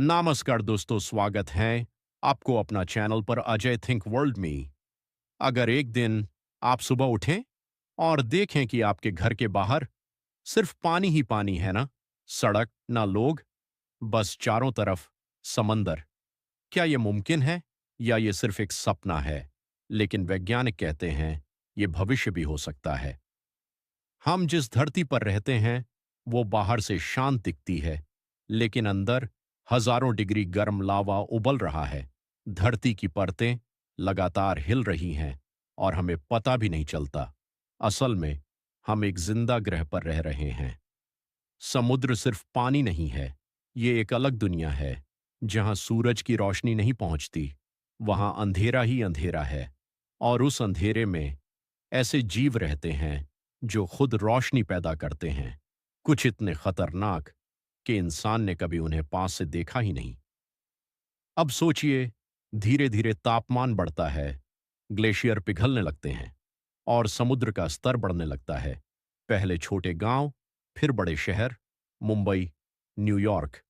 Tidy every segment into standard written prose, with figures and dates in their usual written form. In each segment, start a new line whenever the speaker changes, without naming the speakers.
नमस्कार दोस्तों, स्वागत है आपको अपना चैनल पर अजय थिंक वर्ल्ड में। अगर एक दिन आप सुबह उठें और देखें कि आपके घर के बाहर सिर्फ पानी ही पानी है ना, सड़क ना लोग, बस चारों तरफ समंदर, क्या ये मुमकिन है या ये सिर्फ एक सपना है? लेकिन वैज्ञानिक कहते हैं ये भविष्य भी हो सकता है। हम जिस धरती पर रहते हैं वो बाहर से शांत दिखती है, लेकिन अंदर हजारों डिग्री गर्म लावा उबल रहा है। धरती की परतें लगातार हिल रही हैं और हमें पता भी नहीं चलता। असल में हम एक जिंदा ग्रह पर रह रहे हैं। समुद्र सिर्फ पानी नहीं है, ये एक अलग दुनिया है। जहां सूरज की रोशनी नहीं पहुंचती वहां अंधेरा ही अंधेरा है। और उस अंधेरे में ऐसे जीव रहते हैं जो खुद रोशनी पैदा करते हैं, कुछ इतने खतरनाक कि इंसान ने कभी उन्हें पास से देखा ही नहीं। अब सोचिए, धीरे धीरे तापमान बढ़ता है, ग्लेशियर पिघलने लगते हैं और समुद्र का स्तर बढ़ने लगता है। पहले छोटे गांव, फिर बड़े शहर, मुंबई, न्यूयॉर्क,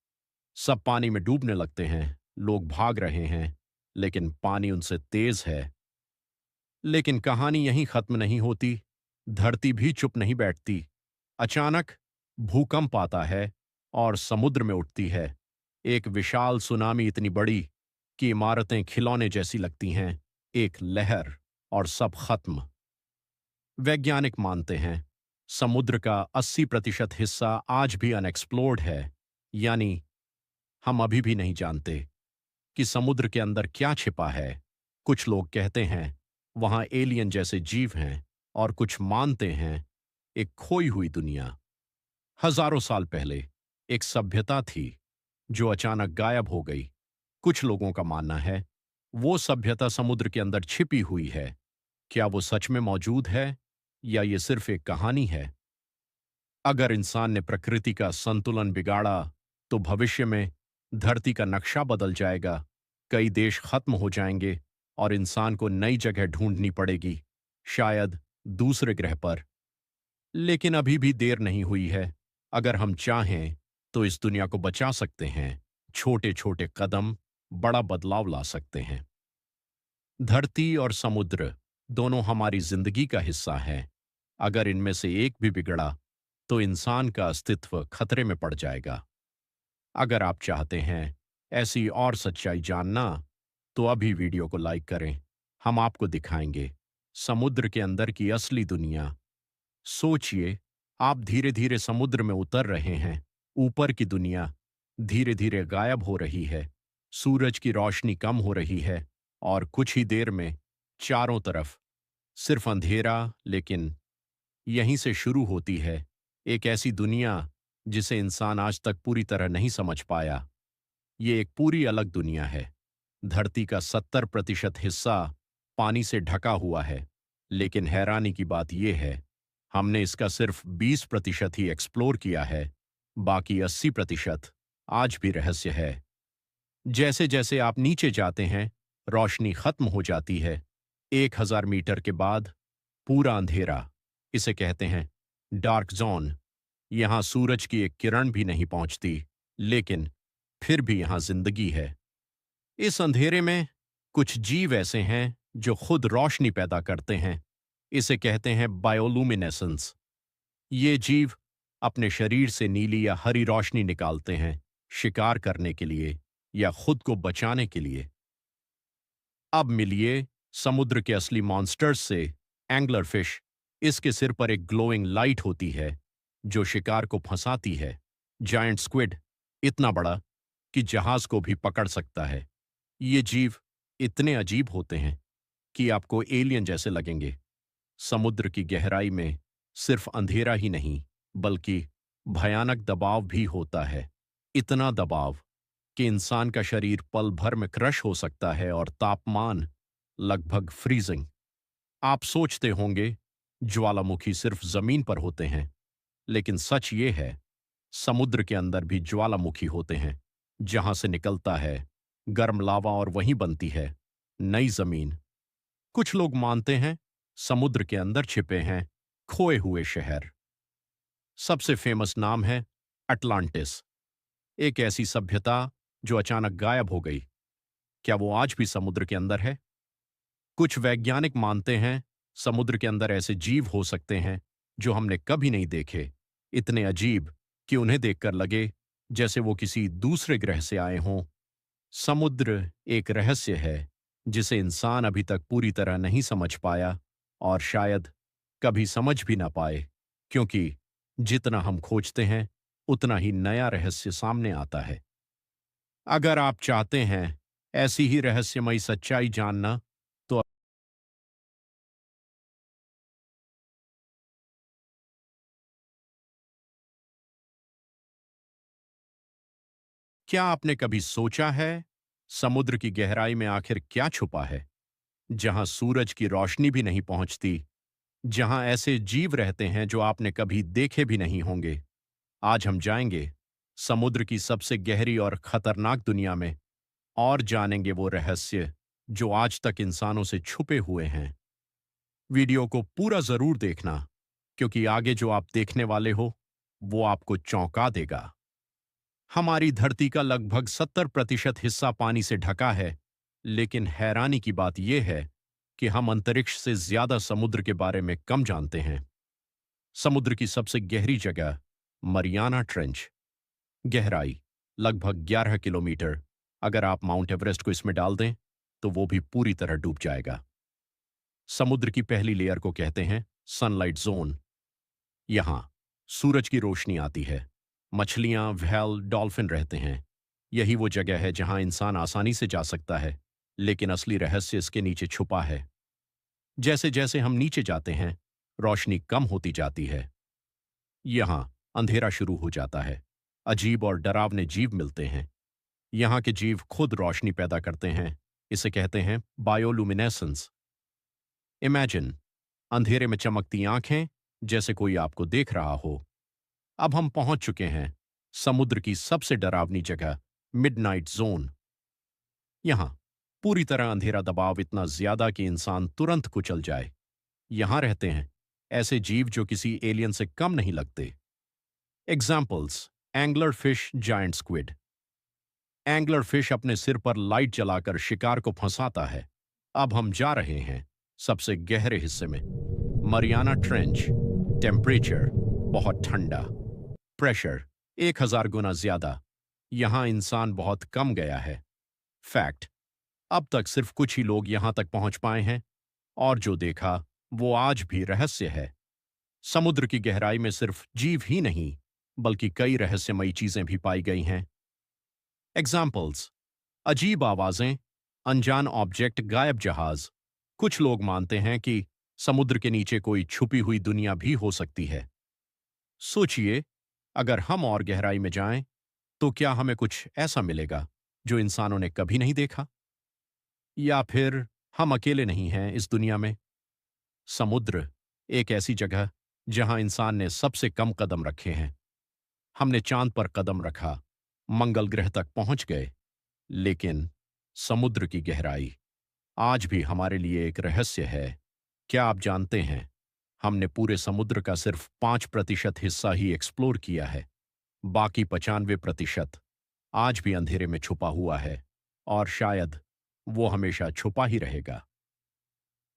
सब पानी में डूबने लगते हैं। लोग भाग रहे हैं, लेकिन पानी उनसे तेज है। लेकिन कहानी यहीं खत्म नहीं होती। धरती भी चुप नहीं बैठती। अचानक भूकंप आता है और समुद्र में उठती है एक विशाल सुनामी, इतनी बड़ी कि इमारतें खिलौने जैसी लगती हैं। एक लहर और सब खत्म। वैज्ञानिक मानते हैं समुद्र का 80% हिस्सा आज भी अनएक्सप्लोर्ड है, यानी हम अभी भी नहीं जानते कि समुद्र के अंदर क्या छिपा है। कुछ लोग कहते हैं वहां एलियन जैसे जीव हैं और कुछ मानते हैं एक खोई हुई दुनिया। हजारों साल पहले एक सभ्यता थी जो अचानक गायब हो गई। कुछ लोगों का मानना है वो सभ्यता समुद्र के अंदर छिपी हुई है। क्या वो सच में मौजूद है या ये सिर्फ एक कहानी है? अगर इंसान ने प्रकृति का संतुलन बिगाड़ा तो भविष्य में धरती का नक्शा बदल जाएगा। कई देश खत्म हो जाएंगे और इंसान को नई जगह ढूंढनी पड़ेगी, शायद दूसरे ग्रह पर। लेकिन अभी भी देर नहीं हुई है। अगर हम चाहें तो इस दुनिया को बचा सकते हैं। छोटे छोटे कदम बड़ा बदलाव ला सकते हैं। धरती और समुद्र दोनों हमारी जिंदगी का हिस्सा हैं। अगर इनमें से एक भी बिगड़ा तो इंसान का अस्तित्व खतरे में पड़ जाएगा। अगर आप चाहते हैं ऐसी और सच्चाई जानना तो अभी वीडियो को लाइक करें। हम आपको दिखाएंगे समुद्र के अंदर की असली दुनिया। सोचिए, आप धीरे धीरे समुद्र में उतर रहे हैं। ऊपर की दुनिया धीरे धीरे गायब हो रही है। सूरज की रोशनी कम हो रही है और कुछ ही देर में चारों तरफ सिर्फ अंधेरा। लेकिन यहीं से शुरू होती है एक ऐसी दुनिया जिसे इंसान आज तक पूरी तरह नहीं समझ पाया। ये एक पूरी अलग दुनिया है। धरती का 70% हिस्सा पानी से ढका हुआ है, लेकिन हैरानी की बात यह है हमने इसका सिर्फ 20% ही एक्सप्लोर किया है। बाकी 80% आज भी रहस्य है। जैसे जैसे आप नीचे जाते हैं रोशनी खत्म हो जाती है। 1000 मीटर के बाद पूरा अंधेरा, इसे कहते हैं डार्क जोन। यहां सूरज की एक किरण भी नहीं पहुंचती, लेकिन फिर भी यहां जिंदगी है। इस अंधेरे में कुछ जीव ऐसे हैं जो खुद रोशनी पैदा करते हैं। इसे कहते हैं बायोलुमिनेसेंस। ये जीव अपने शरीर से नीली या हरी रोशनी निकालते हैं, शिकार करने के लिए या खुद को बचाने के लिए। अब मिलिए समुद्र के असली मॉन्स्टर्स से। एंगलर फिश, इसके सिर पर एक ग्लोइंग लाइट होती है जो शिकार को फंसाती है। जायंट स्क्विड, इतना बड़ा कि जहाज को भी पकड़ सकता है। ये जीव इतने अजीब होते हैं कि आपको एलियन जैसे लगेंगे। समुद्र की गहराई में सिर्फ अंधेरा ही नहीं, बल्कि भयानक दबाव भी होता है। इतना दबाव कि इंसान का शरीर पल भर में क्रश हो सकता है और तापमान लगभग फ्रीजिंग। आप सोचते होंगे ज्वालामुखी सिर्फ जमीन पर होते हैं, लेकिन सच ये है समुद्र के अंदर भी ज्वालामुखी होते हैं। जहां से निकलता है गर्म लावा और वहीं बनती है नई जमीन। कुछ लोग मानते हैं समुद्र के अंदर छिपे हैं खोए हुए शहर। सबसे फेमस नाम है अटलांटिस, एक ऐसी सभ्यता जो अचानक गायब हो गई, क्या वो आज भी समुद्र के अंदर है? कुछ वैज्ञानिक मानते हैं समुद्र के अंदर ऐसे जीव हो सकते हैं जो हमने कभी नहीं देखे, इतने अजीब कि उन्हें देखकर लगे जैसे वो किसी दूसरे ग्रह से आए हों। समुद्र एक रहस्य है जिसे इंसान अभी तक पूरी तरह नहीं समझ पाया और शायद कभी समझ भी ना पाए, क्योंकि जितना हम खोजते हैं उतना ही नया रहस्य सामने आता है। अगर आप चाहते हैं ऐसी ही रहस्यमयी सच्चाई जानना, तो क्या आपने कभी सोचा है समुद्र की गहराई में आखिर क्या छुपा है, जहां सूरज की रोशनी भी नहीं पहुंचती, जहां ऐसे जीव रहते हैं जो आपने कभी देखे भी नहीं होंगे? आज हम जाएंगे समुद्र की सबसे गहरी और खतरनाक दुनिया में और जानेंगे वो रहस्य जो आज तक इंसानों से छुपे हुए हैं। वीडियो को पूरा जरूर देखना, क्योंकि आगे जो आप देखने वाले हो वो आपको चौंका देगा। हमारी धरती का लगभग 70% हिस्सा पानी से ढका है, लेकिन हैरानी की बात यह है कि हम अंतरिक्ष से ज्यादा समुद्र के बारे में कम जानते हैं। समुद्र की सबसे गहरी जगह मरियाना ट्रेंच, गहराई लगभग 11 किलोमीटर। अगर आप माउंट एवरेस्ट को इसमें डाल दें तो वो भी पूरी तरह डूब जाएगा। समुद्र की पहली लेयर को कहते हैं सनलाइट जोन। यहां सूरज की रोशनी आती है, मछलियां, व्हेल, डॉल्फिन रहते हैं। यही वो जगह है जहां इंसान आसानी से जा सकता है, लेकिन असली रहस्य इसके नीचे छुपा है। जैसे जैसे हम नीचे जाते हैं रोशनी कम होती जाती है। यहां अंधेरा शुरू हो जाता है। अजीब और डरावने जीव मिलते हैं। यहाँ के जीव खुद रोशनी पैदा करते हैं। इसे कहते हैं बायोलुमिनेसेंस। इमेजिन अंधेरे में चमकती आंखें, जैसे कोई आपको देख रहा हो। अब हम पहुंच चुके हैं समुद्र की सबसे डरावनी जगह, मिडनाइट जोन। यहां पूरी तरह अंधेरा, दबाव इतना ज्यादा कि इंसान तुरंत कुचल जाए। यहां रहते हैं ऐसे जीव जो किसी एलियन से कम नहीं लगते। Examples: angler fish, giant squid. Angler fish अपने सिर पर लाइट जलाकर शिकार को फंसाता है। अब हम जा रहे हैं सबसे गहरे हिस्से में, मरियाना ट्रेंच। टेम्परेचर बहुत ठंडा, प्रेशर 1000 गुना ज्यादा। यहां इंसान बहुत कम गया है। फैक्ट: अब तक सिर्फ कुछ ही लोग यहां तक पहुंच पाए हैं, और जो देखा वो आज भी रहस्य है। समुद्र की गहराई में सिर्फ जीव ही नहीं, बल्कि कई रहस्यमयी चीजें भी पाई गई हैं। एग्जाम्पल्स: अजीब आवाजें, अनजान ऑब्जेक्ट, गायब जहाज। कुछ लोग मानते हैं कि समुद्र के नीचे कोई छुपी हुई दुनिया भी हो सकती है। सोचिए, अगर हम और गहराई में जाएं, तो क्या हमें कुछ ऐसा मिलेगा जो इंसानों ने कभी नहीं देखा? या फिर हम अकेले नहीं हैं इस दुनिया में? समुद्र एक ऐसी जगह जहां इंसान ने सबसे कम कदम रखे हैं। हमने चांद पर कदम रखा, मंगल ग्रह तक पहुंच गए, लेकिन समुद्र की गहराई आज भी हमारे लिए एक रहस्य है। क्या आप जानते हैं, हमने पूरे समुद्र का सिर्फ 5% हिस्सा ही एक्सप्लोर किया है। बाकी 95% आज भी अंधेरे में छुपा हुआ है, और शायद वो हमेशा छुपा ही रहेगा।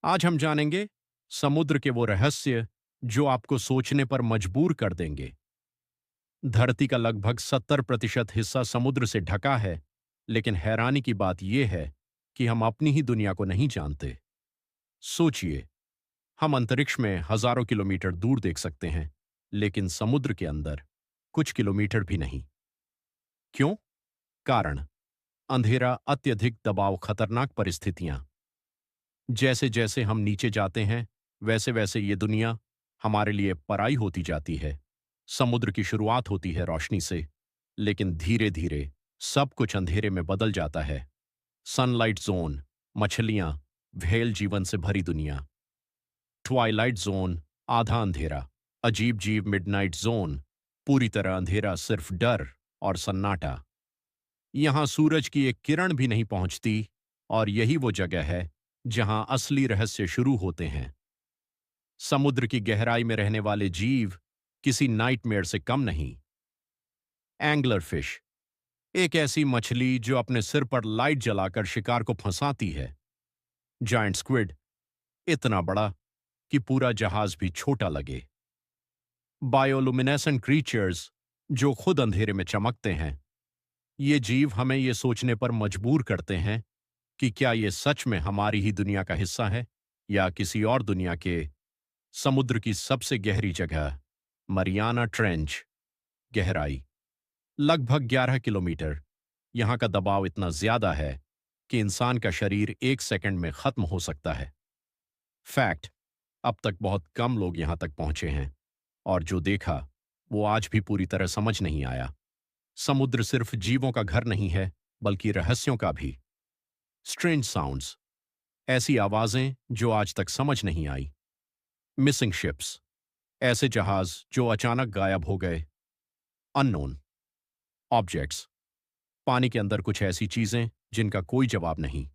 आज हम जानेंगे समुद्र के वो रहस्य जो आपको सोचने पर मजबूर कर देंगे। धरती का लगभग 70% हिस्सा समुद्र से ढका है, लेकिन हैरानी की बात यह है कि हम अपनी ही दुनिया को नहीं जानते। सोचिए, हम अंतरिक्ष में हजारों किलोमीटर दूर देख सकते हैं, लेकिन समुद्र के अंदर कुछ किलोमीटर भी नहीं। क्यों? कारण: अंधेरा, अत्यधिक दबाव, खतरनाक परिस्थितियां। जैसे जैसे हम नीचे जाते हैं वैसे वैसे ये दुनिया हमारे लिए पराई होती जाती है। समुद्र की शुरुआत होती है रोशनी से, लेकिन धीरे धीरे सब कुछ अंधेरे में बदल जाता है। सनलाइट जोन, मछलियां, व्हेल जीवन से भरी दुनिया। ट्वाइलाइट जोन, आधा अंधेरा, अजीब जीव। मिडनाइट जोन, पूरी तरह अंधेरा, सिर्फ डर और सन्नाटा। यहां सूरज की एक किरण भी नहीं पहुंचती, और यही वो जगह है जहां असली रहस्य शुरू होते हैं। समुद्र की गहराई में रहने वाले जीव किसी नाइटमेयर से कम नहीं। एंगलर फिश, एक ऐसी मछली जो अपने सिर पर लाइट जलाकर शिकार को फंसाती है। जायंट स्क्विड, इतना बड़ा कि पूरा जहाज भी छोटा लगे। बायोलुमिनेसेंट क्रीचर्स, जो खुद अंधेरे में चमकते हैं। ये जीव हमें ये सोचने पर मजबूर करते हैं कि क्या ये सच में हमारी ही दुनिया का हिस्सा है या किसी और दुनिया के। समुद्र की सबसे गहरी जगह, मरियाना ट्रेंच। गहराई लगभग 11 किलोमीटर। यहां का दबाव इतना ज्यादा है कि इंसान का शरीर 1 सेकंड में खत्म हो सकता है। फैक्ट, अब तक बहुत कम लोग यहां तक पहुंचे हैं, और जो देखा वो आज भी पूरी तरह समझ नहीं आया। समुद्र सिर्फ जीवों का घर नहीं है, बल्कि रहस्यों का भी। स्ट्रेंज साउंड्स, ऐसी आवाजें जो आज तक समझ नहीं आई। मिसिंग शिप्स, ऐसे जहाज जो अचानक गायब हो गए। अननोन ऑब्जेक्ट्स, पानी के अंदर कुछ ऐसी चीजें जिनका कोई जवाब नहीं।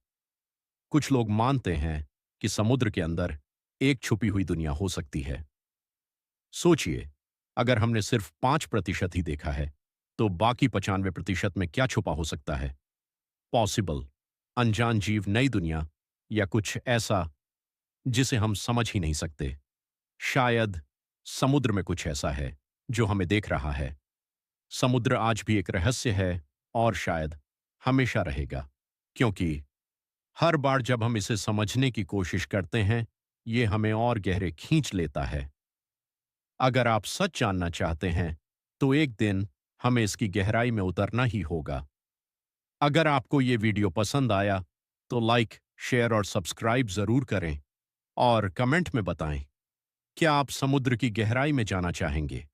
कुछ लोग मानते हैं कि समुद्र के अंदर एक छुपी हुई दुनिया हो सकती है। सोचिए, अगर हमने सिर्फ 5% ही देखा है, तो बाकी 95% में क्या छुपा हो सकता है। पॉसिबल, अनजान जीव, नई दुनिया, या कुछ ऐसा जिसे हम समझ ही नहीं सकते। शायद समुद्र में कुछ ऐसा है जो हमें देख रहा है। समुद्र आज भी एक रहस्य है, और शायद हमेशा रहेगा, क्योंकि हर बार जब हम इसे समझने की कोशिश करते हैं, ये हमें और गहरे खींच लेता है। अगर आप सच जानना चाहते हैं, तो एक दिन हमें इसकी गहराई में उतरना ही होगा। अगर आपको ये वीडियो पसंद आया, तो लाइक, शेयर और सब्सक्राइब जरूर करें, और कमेंट में बताएं, क्या आप समुद्र की गहराई में जाना चाहेंगे।